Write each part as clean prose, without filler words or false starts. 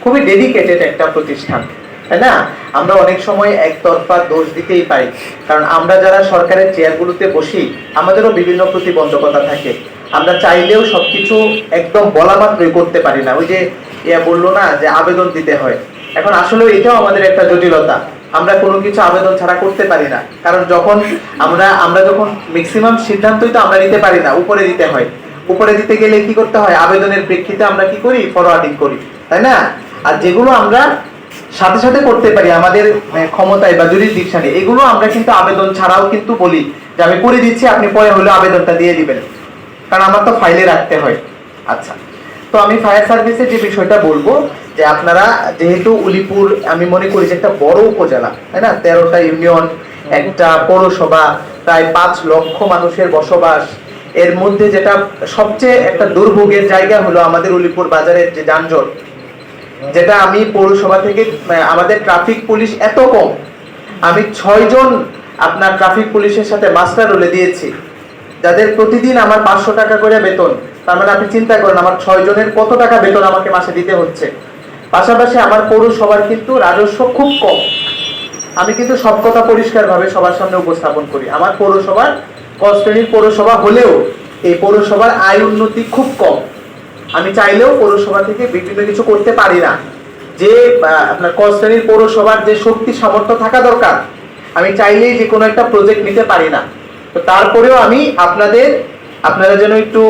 খুবই ডেডিকেটেড একটা প্রতিষ্ঠান, তাই না? আমরা অনেক সময় একতরফা দোষ দিতেই পারি, কারণ আমরা যারা সরকারের চেয়ারগুলোতে বসি আমাদেরও বিভিন্ন প্রতিবন্ধকতা থাকে। আমরা চাইলেও সবকিছু একদম বলা মাত্রই করতে পারি না। ওই যে বললো না যে আবেদন দিতে হয়, এখন আসলে এটাও আমাদের একটা জটিলতা। আমরা কোনো কিছু আবেদন ছাড়া করতে পারি না, কারণ যখন আমরা যখন ম্যাক্সিমাম সিদ্ধান্তই তো আমরা নিতে পারি না, উপরে দিতে হয়। উপরে দিতে গেলে কি করতে হয়, আবেদনের প্রেক্ষিতে আমরা কি করি, ফরওয়ার্ডিং করি, তাই না? আর যেগুলো আমরা সাথে সাথে করতে পারি আমাদের ক্ষমতায় বা জুরিসডিকশনে, এগুলো আমরা কিন্তু আবেদন ছাড়াও কিন্তু বলি যে আমি করে দিচ্ছি, আপনি পরে হলে আবেদনটা দিয়ে দিবেন, কারণ আমার তো ফাইলে রাখতে হয়। আচ্ছা, তো আমি ফায়ার সার্ভিসের যে বিষয়টা বলবো, যে আপনারা যেহেতু উলিপুর আমি মনে করি যে একটা বড় উপজেলা, তাই না? 13টা ইউনিয়ন, একটা পৌরসভা, প্রায় 5 লক্ষ মানুষের বসবাস। এর মধ্যে যেটা সবচেয়ে একটা দুর্ভোগের জায়গা হলো আমাদের উলিপুর বাজারের যে যানজট, যেটা আমি পৌরসভা থেকে, আমাদের ট্রাফিক পুলিশ এত কম, আমি 6 জন আপনার ট্রাফিক পুলিশের সাথে মাস্টার রোলে দিয়েছি, যাদের প্রতিদিন আমার 500 টাকা করে বেতন। তার মানে আপনি চিন্তা করেন আমার 6 জনের কত টাকা বেতন আমাকে মাসে দিতে হচ্ছে। পাশাপাশি আমার পৌরসভার কিন্তু রাজস্ব খুব কম। আমি কিন্তু সব কথা পরিষ্কারভাবে সবার সামনে উপস্থাপন করি। আমার পৌরসভার কষ্টনীর পৌরসভা হলেও এই পৌরসভার আয় উন্নতি খুব কম। আমি চাইলেও পৌরসভা থেকে বিভিন্ন কিছু করতে পারি না। যে আপনার কষ্টনীর পৌরসভার যে শক্তি সামর্থ্য থাকা দরকার, আমি চাইলেই যে কোনো একটা প্রজেক্ট নিতে পারি না। তো তারপরেও আমি আপনারা যেন একটু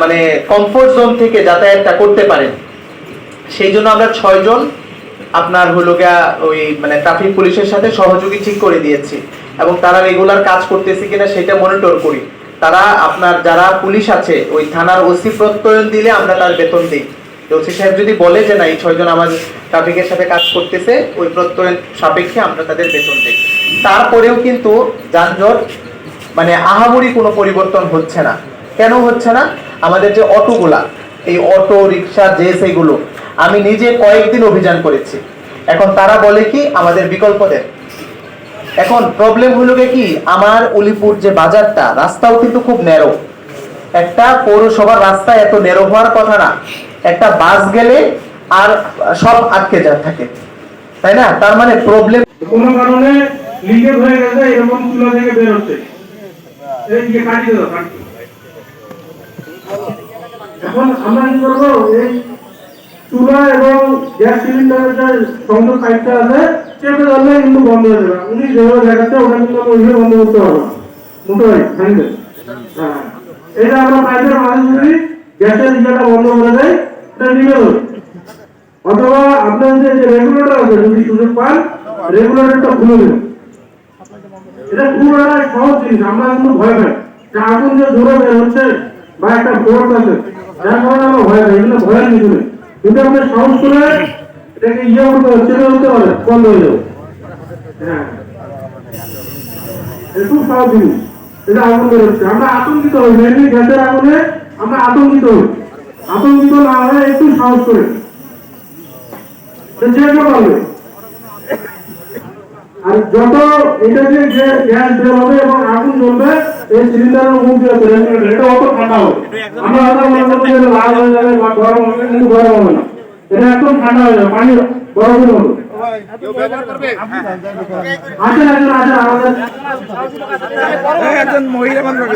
মানে কমফোর্ট জোন থেকে যাতায়াতটা করতে পারেন, সেই জন্য আমরা 6 জন আপনার হলো গিয়া ওই মানে ট্রাফিক পুলিশের সাথে সহযোগী ঠিক করে দিয়েছি, এবং তারা রেগুলার কাজ করতেছে কিনা সেটা মনিটর করি। তারা আপনার যারা পুলিশ আছে ওই থানার ওসি প্রত্যয়ন দিলে আমরা তার বেতন দিই। ওসি সাহেব যদি বলে যে না এই 6 জন আমার ট্রাফিকের সাথে কাজ করতেছে, ওই প্রত্যয়ন সাপেক্ষে আমরা তাদের বেতন দিই। তারপরেও কিন্তু যানজট মানে আহামরি কোনো পরিবর্তন হচ্ছে না। কেন হচ্ছে না? আমাদের যে অটোগুলা, এই অটো রিক্সা যে সেগুলো আমি নিজে কয়েকদিন অভিযান করেছি, এখন তারা বলে কি আমাদের বিকল্প দেন। এখন প্রবলেম হলো কি, আমার উলিপুর যে বাজারটা, রাস্তাও কিন্তু খুব ন্যারো। একটা পৌরসভার রাস্তা এত ন্যারো হওয়ার কথা না, একটা বাস গেলে আর সব আটকে যা থাকে, তাই না? তার মানে প্রবলেম কোনো কারণে লিকেজ হয়ে গেছে, এরকম চুলা থেকে বের হচ্ছে। এই যে কাটি দাও, কাটি। এখন আমরা কি করবো, এই চুলা এবং গ্যাস সিলিন্ডারের যে সংযোগ পাইপটা আছে চেপে ধরলে কিন্তু বন্ধ হয়ে যাবে। উনি যেভাবে দেখাচ্ছে ওটা কিন্তু আমরা ওইভাবে বন্ধ করতে পারবো না। মোটো ভাই জানবেন, হ্যাঁ, এটা আমরা পাইপের মাঝে যদি গ্যাসের ইয়েটা বন্ধ করে দেয়, এটা নিভে যাবে। অথবা আপনার যে রেগুলেটর আছে, যদি সুযোগ পান রেগুলেটরটা খুলে দেবেন। এটা খুব একটা সহজ জিনিস, আমরা কিন্তু ভয় পাই যে আগুন যে জোরে বের হচ্ছে বা একটা ফোর্স আছে, যার কারণে আমরা ভয় পাই। এগুলো ভয়ের কিছু নেই, কিন্তু আপনি সাহস করে এটাকে ইয়ে করতে হবে, চেপে ধরতে পারে, বন্ধ হয়ে যাবে। হ্যাঁ, এটা খুব সহজ জিনিস। এটা আগুন বের হচ্ছে, আমরা আতঙ্কিত হই, মেনলি গ্যাসের আগুনে আমরা আতঙ্কিত হই। আতঙ্কিত না হয়ে একটু সাহস করে চেপে পারবে। আর যত এটা যে গ্যাস বের হবে এবং আগুন জ্বলবে, এই সিলিন্ডারের মুখ দিয়ে এটা অত ঠান্ডা হবে। আমরা হয়তো মনে করছি যে লাল হয়ে যাবে বা গরম হবে, কিন্তু গরম হবে না, এটা একদম ঠান্ডা হয়ে যাবে, পানি বরফের মতো। আসেন আমাদের একজন মহিলা মানুষ,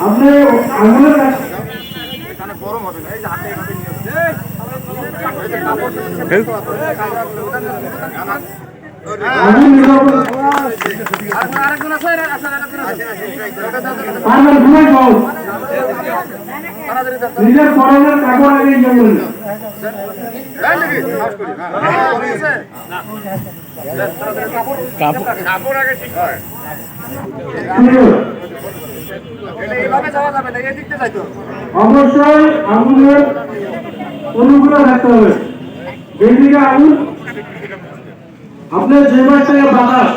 আপনি আমাদের গরম হবে না, এই যে হাতে নিজের পরনের কাপড় আগে যেমন কাপড় আগে ঠিক হয়, অবশ্যই আগুনের অনুকূল থাকতে হবে। যেদিকে আগুন আপনার যে মাস থেকে বাতাস